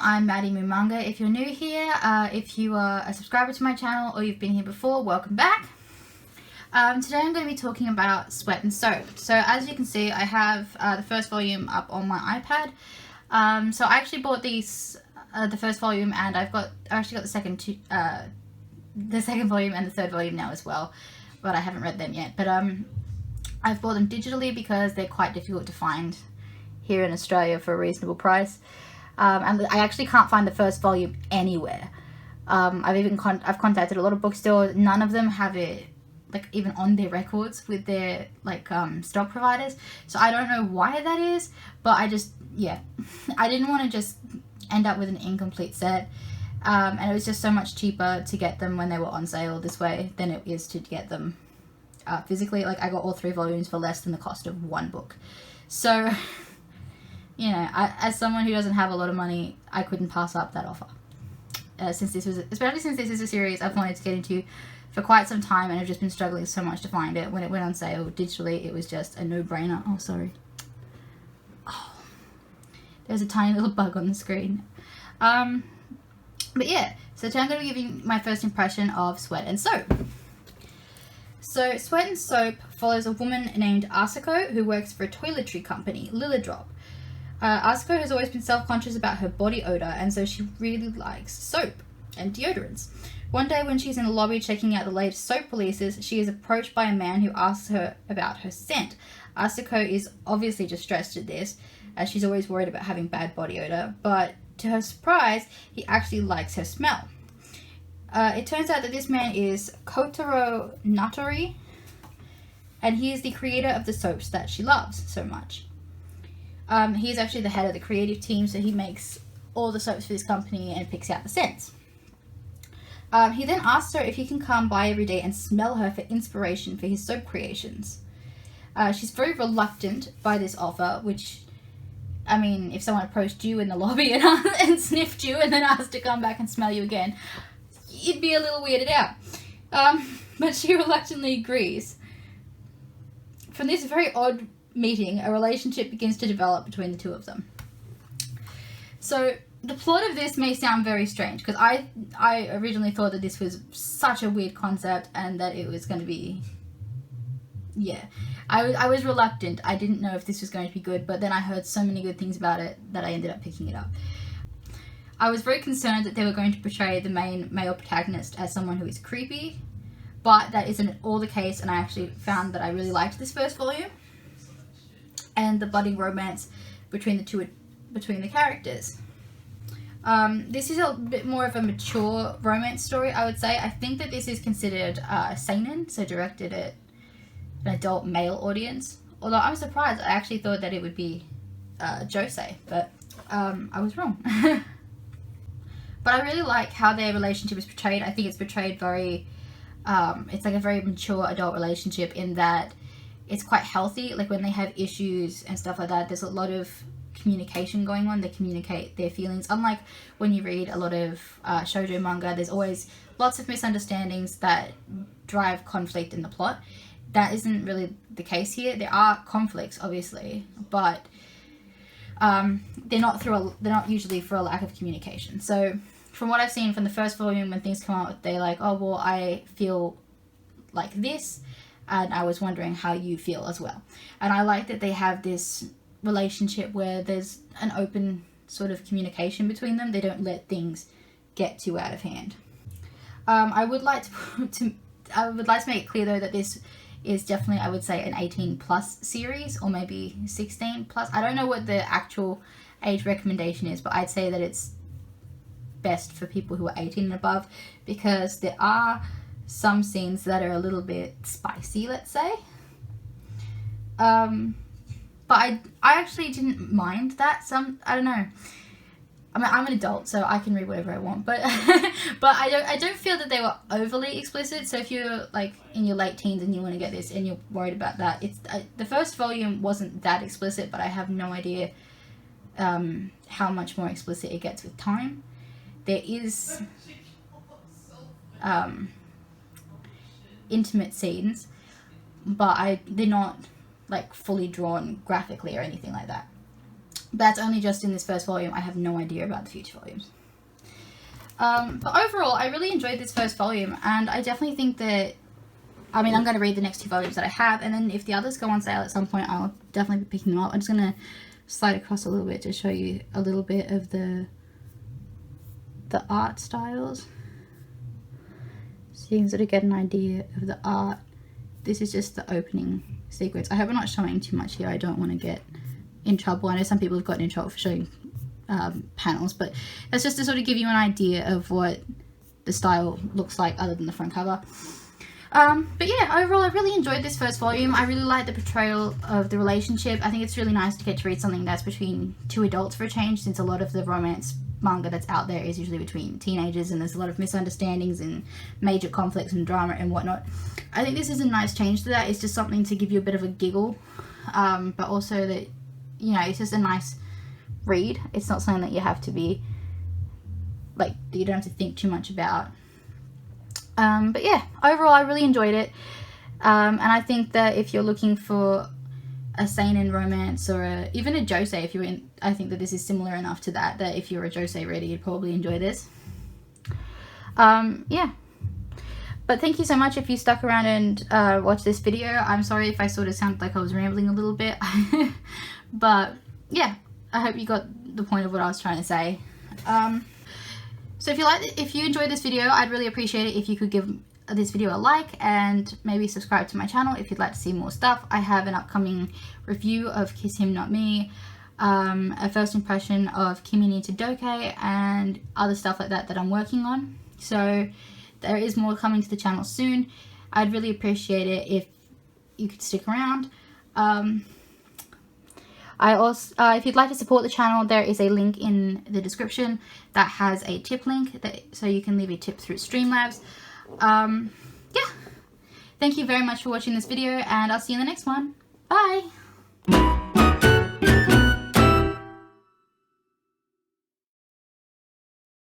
I'm MaddiMoo Manga. If you're new here, if you are a subscriber to my channel or you've been here before, welcome back. Today I'm going to be talking about Sweat and Soap. So as you can see, I have the first volume up on my iPad. So I actually bought these, the first volume, and I actually got the second volume and the third volume now as well, but I haven't read them yet. But I've bought them digitally because they're quite difficult to find here in Australia for a reasonable price. And I actually can't find the first volume anywhere. I've contacted a lot of bookstores. None of them have it like even on their records with their stock providers. So I don't know why that is, but I didn't want to just end up with an incomplete set. And it was just so much cheaper to get them when they were on sale this way than it is to get them physically. Like, I got all 3 volumes for less than the cost of one book. So, you know, as someone who doesn't have a lot of money, I couldn't pass up that offer. Especially since this is a series I've wanted to get into for quite some time, and I've just been struggling so much to find it. When it went on sale digitally, it was just a no-brainer. Oh, sorry. Oh, there's a tiny little bug on the screen. But yeah, so today I'm going to be giving my first impression of Sweat and Soap. So Sweat and Soap follows a woman named Asako who works for a toiletry company, Lilidrop. Asako has always been self-conscious about her body odor, and so she really likes soap and deodorants. One day when she's in the lobby checking out the latest soap releases, she is approached by a man who asks her about her scent. Asako is obviously distressed at this, as she's always worried about having bad body odor, but to her surprise, he actually likes her smell. It turns out that this man is Kotaro Natori, and he is the creator of the soaps that she loves so much. He is actually the head of the creative team, so he makes all the soaps for this company and picks out the scents. He then asks her if he can come by every day and smell her for inspiration for his soap creations. She's very reluctant by this offer, which, I mean, if someone approached you in the lobby and sniffed you and then asked to come back and smell you again, you'd be a little weirded out. But she reluctantly agrees. From this very odd meeting, a relationship begins to develop between the two of them. So the plot of this may sound very strange, because I originally thought that this was such a weird concept and that it was going to be, I was reluctant. I didn't know if this was going to be good, but then I heard so many good things about it that I ended up picking it up. I was very concerned that they were going to portray the main male protagonist as someone who is creepy, but that isn't at all the case, and I actually found that I really liked this first volume and the budding romance between the characters. This is a bit more of a mature romance story, I would say. I think that this is considered seinen, so directed at an adult male audience. Although I was surprised, I actually thought that it would be josei, but I was wrong. But I really like how their relationship is portrayed. I think it's portrayed very, it's like a very mature adult relationship in that it's quite healthy. Like when they have issues and stuff like that, there's a lot of communication going on. They communicate their feelings. Unlike when you read a lot of shoujo manga, there's always lots of misunderstandings that drive conflict in the plot. That isn't really the case here. There are conflicts, obviously, but they're not usually for a lack of communication. So from what I've seen from the first volume, when things come out, they're like, oh, well, I feel like this, and I was wondering how you feel as well. And I like that they have this relationship where there's an open sort of communication between them. They don't let things get too out of hand. I would like to make it clear though that this is definitely, I would say, an 18 plus series, or maybe 16 plus. I don't know what the actual age recommendation is, but I'd say that it's best for people who are 18 and above, because there are some scenes that are a little bit spicy, let's say. But I actually didn't mind that. I don't know. I mean, I'm an adult, so I can read whatever I want, but but I don't feel that they were overly explicit. So if you're like in your late teens and you want to get this and you're worried about that, it's the first volume wasn't that explicit, but I have no idea how much more explicit it gets with time. There is intimate scenes, but they're not like fully drawn graphically or anything like that. That's only just in this first volume. I have no idea about the future volumes. But overall, I really enjoyed this first volume, and I definitely think that, I mean, I'm going to read the next 2 volumes that I have, and then if the others go on sale at some point, I'll definitely be picking them up. I'm just going to slide across a little bit to show you a little bit of the art styles, so you can sort of get an idea of the art. This is just the opening sequence. I hope I'm not showing too much here. I don't want to get in trouble. I know some people have gotten in trouble for showing panels, but that's just to sort of give you an idea of what the style looks like other than the front cover. But yeah, overall I really enjoyed this first volume. I really like the portrayal of the relationship. I think it's really nice to get to read something that's between 2 adults for a change, since a lot of the romance manga that's out there is usually between teenagers, and there's a lot of misunderstandings and major conflicts and drama and whatnot. I think this is a nice change to that. It's just something to give you a bit of a giggle, but also that, you know, it's just a nice read. It's not something that you have to be, like, you don't have to think too much about. But yeah, overall I really enjoyed it, and I think that if you're looking for a seinen romance, or even a josei, if you're in, I think that this is similar enough to that if you're a josei reader, you'd probably enjoy this. Yeah, but thank you so much if you stuck around and watched this video. I'm sorry if I sort of sounded like I was rambling a little bit, but yeah, I hope you got the point of what I was trying to say. So if you enjoyed this video, I'd really appreciate it if you could give this video a like, and maybe subscribe to my channel if you'd like to see more stuff. I have an upcoming review of Kiss Him Not Me, a first impression of Kimi ni Todoke, and other stuff like that that I'm working on. So there is more coming to the channel soon. I'd really appreciate it if you could stick around. I also, if you'd like to support the channel, there is a link in the description that has a tip link, so you can leave a tip through Streamlabs. Yeah, thank you very much for watching this video, and I'll see you in the next one. Bye!